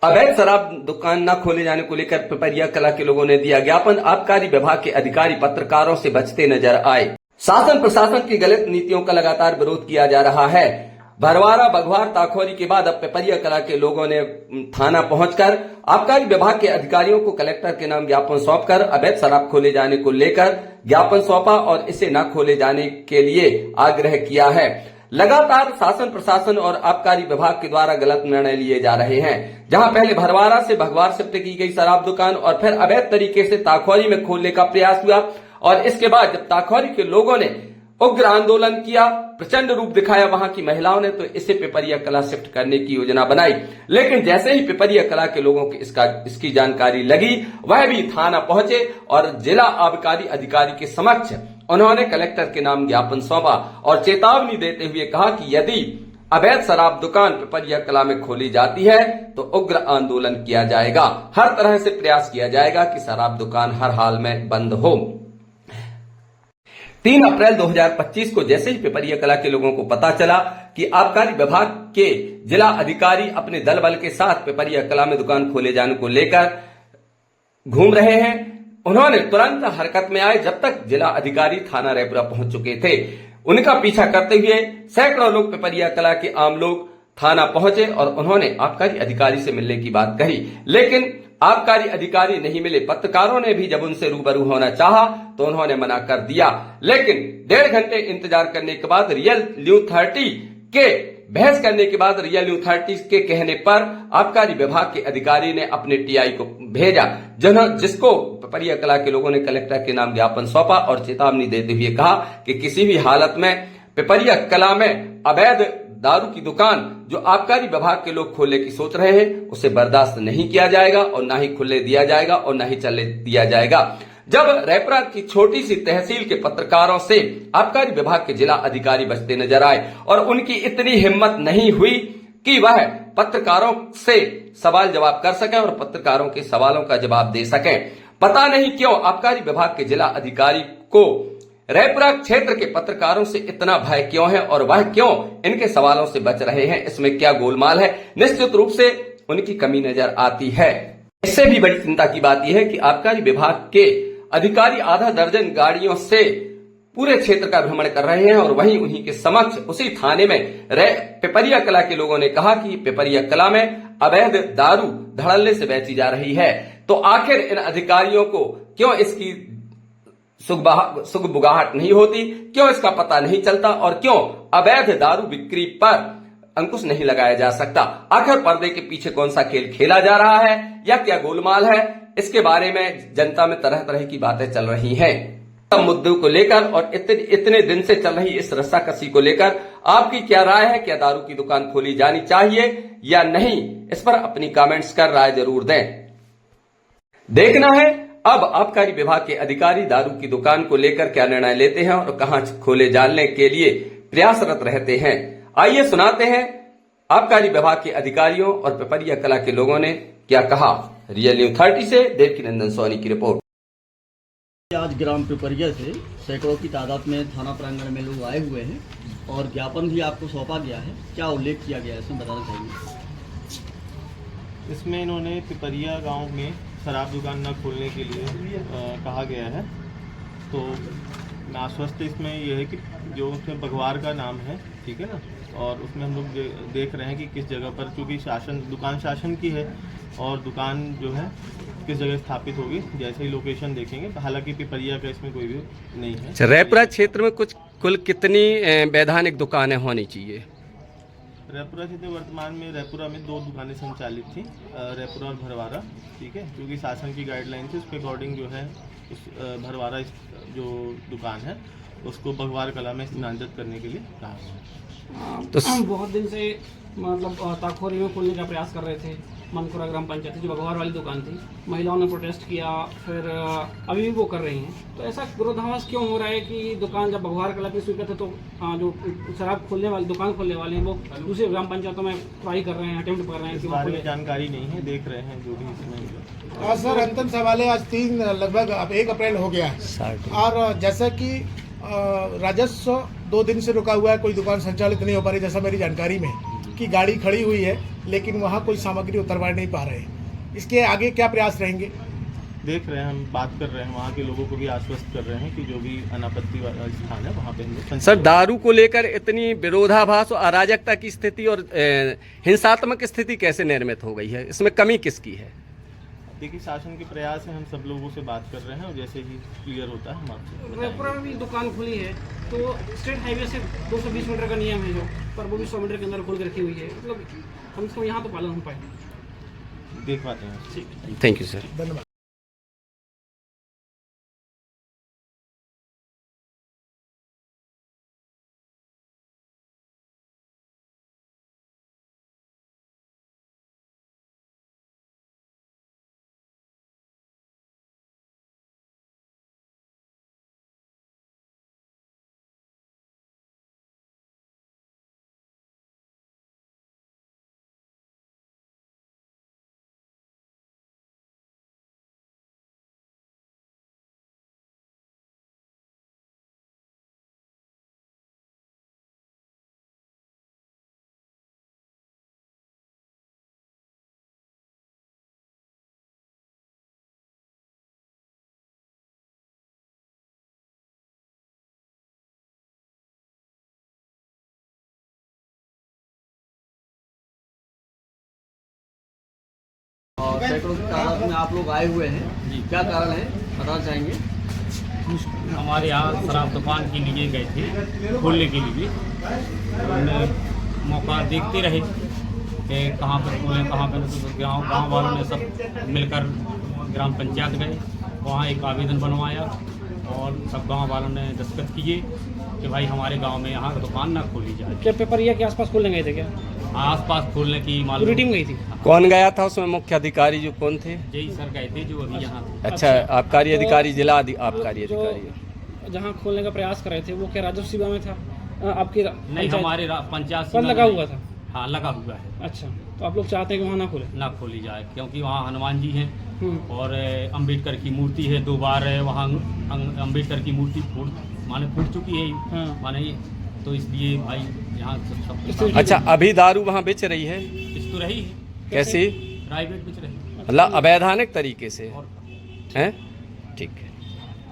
अवैध शराब दुकान न खोले जाने को लेकर पिपरिया कला के लोगों ने दिया ज्ञापन। आबकारी विभाग के अधिकारी पत्रकारों से बचते नजर आए। शासन प्रशासन की गलत नीतियों का लगातार विरोध किया जा रहा है। भरवारा, बघवार, ताखोरी के बाद अब पिपरिया कला के लोगों ने थाना पहुंचकर आबकारी विभाग के अधिकारियों को कलेक्टर के नाम ज्ञापन सौंपकर अवैध शराब खोले जाने को लेकर ज्ञापन सौंपा और इसे न खोले जाने के लिए आग्रह किया है। लगातार शासन प्रशासन और आबकारी विभाग के द्वारा गलत निर्णय लिए जा रहे हैं। जहां पहले भरवारा से भगवार शिफ्ट की गई शराब दुकान और फिर अवैध तरीके से ताखोरी में खोलने का प्रयास हुआ और इसके बाद जब ताखोरी के लोगों ने उग्र आंदोलन किया, प्रचंड रूप दिखाया वहां की महिलाओं ने, तो इसे पिपरिया कला शिफ्ट करने की योजना बनाई। लेकिन जैसे ही पिपरिया कला के लोगों को इसकी जानकारी लगी, वह भी थाना पहुंचे और जिला आबकारी अधिकारी के समक्ष उन्होंने कलेक्टर के नाम ज्ञापन सौंपा और चेतावनी देते हुए कहा कि यदि अवैध शराब दुकान पिपरिया कला में खोली जाती है तो उग्र आंदोलन किया जाएगा। हर तरह से प्रयास किया जाएगा कि शराब दुकान हर हाल में बंद हो। 3 अप्रैल 2025 को जैसे ही पिपरिया कला के लोगों को पता चला कि आबकारी विभाग के जिला अधिकारी अपने दल बल के साथ पिपरिया कला में दुकान खोले जाने को लेकर घूम रहे हैं, उन्होंने तुरंत हरकत में आए। जब तक जिला अधिकारी थाना रैपुरा पहुंच चुके थे, उनका पीछा करते हुए सैकड़ों लोग, पिपरिया कला के आम लोग थाना पहुंचे और उन्होंने आबकारी अधिकारी से मिलने की बात कही, लेकिन आबकारी अधिकारी नहीं मिले। पत्रकारों ने भी जब उनसे रूबरू होना चाहा तो उन्होंने मना कर दिया। लेकिन 1.5 घंटे इंतजार करने के बाद रियल न्यूज 30 के बहस करने के बाद रियल न्यूज 30 के कहने पर आबकारी विभाग के अधिकारी ने अपने टीआई को भेजा, जिसको पिपरिया कला के लोगों ने कलेक्टर के नाम ज्ञापन सौंपा और चेतावनी देते हुए कहा कि किसी भी हालत में पिपरिया कला में अवैध दारू की दुकान जो आबकारी विभाग के लोग खोलने की सोच रहे हैं, उसे बर्दाश्त नहीं किया जाएगा और ना ही खुलने दिया जाएगा और ना ही चलने दिया जाएगा। जब रैपुरा की छोटी सी तहसील के पत्रकारों से आबकारी विभाग के जिला अधिकारी बचते नजर आए और उनकी इतनी हिम्मत नहीं हुई कि वह पत्रकारों से सवाल जवाब कर सकें और पत्रकारों के सवालों का जवाब दे सकें। पता नहीं क्यों आबकारी विभाग के जिला अधिकारी को रैपुरा क्षेत्र के पत्रकारों से इतना भय क्यों है और वह क्यों इनके सवालों से बच रहे हैं, इसमें क्या गोलमाल है? निश्चित रूप से उनकी कमी नजर आती है। इससे भी बड़ी चिंता की बात यह है कि आबकारी विभाग के अधिकारी आधा दर्जन गाड़ियों से पूरे क्षेत्र का भ्रमण कर रहे हैं और वहीं उन्हीं के समक्ष उसी थाने में पिपरिया कला के लोगों ने कहा कि पिपरिया कला में अवैध दारू धड़ल्ले से बेची जा रही है। तो आखिर इन अधिकारियों को क्यों इसकी सुगबुगाहट नहीं होती, क्यों इसका पता नहीं चलता और क्यों अवैध दारू बिक्री पर अंकुश नहीं लगाया जा सकता? आखिर पर्दे के पीछे कौन सा खेल खेला जा रहा है या क्या गोलमाल है? इसके बारे में जनता में तरह तरह की बातें चल रही हैं। सब मुद्दों को लेकर और इतने दिन से चल रही इस रस्साकसी को लेकर आपकी क्या राय है? क्या दारू की दुकान खोली जानी चाहिए या नहीं? इस पर अपनी कमेंट्स कर राय जरूर दें। देखना है अब आबकारी विभाग के अधिकारी दारू की दुकान को लेकर क्या निर्णय लेते हैं और कहां खोले जाने के लिए प्रयासरत रहते हैं। आइए सुनाते हैं आबकारी विभाग के अधिकारियों और पिपरिया कला के लोगों ने क्या कहा। रियल न्यूज 30 से देवकीनंदन सोनी की रिपोर्ट। आज ग्राम पिपरिया से सैकड़ों की तादाद में थाना प्रांगण में लोग आए हुए हैं और ज्ञापन भी आपको सौंपा गया है, क्या उल्लेख किया गया है इसमें बताना चाहिए? इसमें इन्होंने पिपरिया गांव में शराब दुकान न खोलने के लिए कहा गया है। तो मैं आश्वस्त इसमें यह है कि जो उसमें बघवार का नाम है, ठीक है ना, और उसमें हम लोग देख रहे हैं कि किस जगह पर, चूँकि दुकान शासन की है और दुकान जो है किस जगह स्थापित होगी, जैसे ही लोकेशन देखेंगे। हालांकि पिपरिया का इसमें कोई भी नहीं है। रैपुरा क्षेत्र में कुल कितनी वैधानिक दुकानें होनी चाहिए? रैपुरा क्षेत्र वर्तमान में रैपुरा में 2 दुकानें संचालित थी, रैपुरा और भरवारा, ठीक है, क्योंकि शासन की गाइडलाइन थी उसके अकॉर्डिंग जो है उस भरवारा जो दुकान है उसको बघवार कला में स्थानांतरित करने के लिए कहा। तो बहुत दिन से मतलब ताखोरी में खोलने का प्रयास कर रहे थे। मनपुरा ग्राम पंचायत जो बघवार वाली दुकान थी, महिलाओं ने प्रोटेस्ट किया, फिर अभी भी वो कर रही हैं। तो ऐसा विरोधाभास क्यों हो रहा है कि दुकान जब बघवार कला की स्वीकृत है तो जो शराब खोलने वाली दुकान खोलने वाले हैं वो दूसरे ग्राम पंचायतों में ट्राई कर रहे हैं, अटेम्प्ट कर रहे हैं? इस बारे में जानकारी नहीं है, देख रहे हैं जो भी इसमें। सर अंतिम सवाल है, आज 3 लगभग अब 1 अप्रैल हो गया है और जैसा कि राजस्व 2 दिन से रुका हुआ है, कोई दुकान संचालित नहीं हो पा रही जैसा मेरी जानकारी में। की गाड़ी खड़ी हुई है, लेकिन वहाँ कोई सामग्री उतरवा नहीं पा रहे हैं। इसके आगे क्या प्रयास रहेंगे? देख रहे हैं, हम बात कर रहे हैं, वहाँ के लोगों को भी आश्वस्त कर रहे हैं कि जो भी अनापत्ति वाला स्थान है वहाँ पे हम लोग सर, दारू को लेकर इतनी विरोधाभास और अराजकता की स्थिति और हिंसात्मक स्थिति कैसे निर्मित हो गई है? इसमें कमी किसकी है? देखिए, शासन के प्रयास है, हम सब लोगों से बात कर रहे हैं और जैसे ही क्लियर होता है हम आपसे रायपुरा में भी दुकान खुली है, तो स्टेट हाईवे से 220 मीटर का नियम है जो, पर वो भी 100 मीटर के अंदर खोल के रखी हुई है। मतलब हम इसको यहाँ तो पालन हो पाए। देख पाते हैं। Thank you sir. धन्यवाद। और सैकड़ों की तादाद में आप लोग आए हुए हैं, क्या कारण है बताना चाहेंगे? हमारे यहाँ शराब दुकान के लिए गए थे खोलने के लिए। हमने मौका देखते रहे कि कहाँ पर खोलें कहाँ पर, तो गाँव वालों ने सब मिलकर ग्राम पंचायत गए, वहाँ एक आवेदन बनवाया और सब गांव वालों ने दस्तखत किए कि भाई हमारे गांव में यहाँ दुकान ना खोली जाए। क्या पेपरिया के आसपास खोलने गए थे क्या? आसपास खोलने की पूरी टीम गई थी? कौन गया था उसमें? मुख्य अधिकारी जो कौन थे? जय सर गए थे जो अभी यहाँ थे। अच्छा, आबकारी तो अधिकारी, जिला आबकारी जो अधिकारी। जहाँ खोलने का प्रयास कर रहे थे वो क्या राजस्व सेवा में था? आपकी नहीं, हमारे पंचायत पर लगा हुआ था। हाँ, लगा हुआ है। अच्छा, तो आप लोग चाहते हैं कि वहाँ ना खोले? ना खोली जाए क्योंकि वहाँ हनुमान जी हैं हम्म। और अंबेडकर की मूर्ति है। 2 बार वहाँ अंबेडकर की मूर्ति फूट चुकी है हाँ। माने, तो इसलिए भाई यहाँ सब अच्छा, अभी दारू वहाँ बेच रही है? इस तो रही है। कैसे? प्राइवेट बेच रही है मतलब अवैधानिक तरीके से और हैं? ठीक है।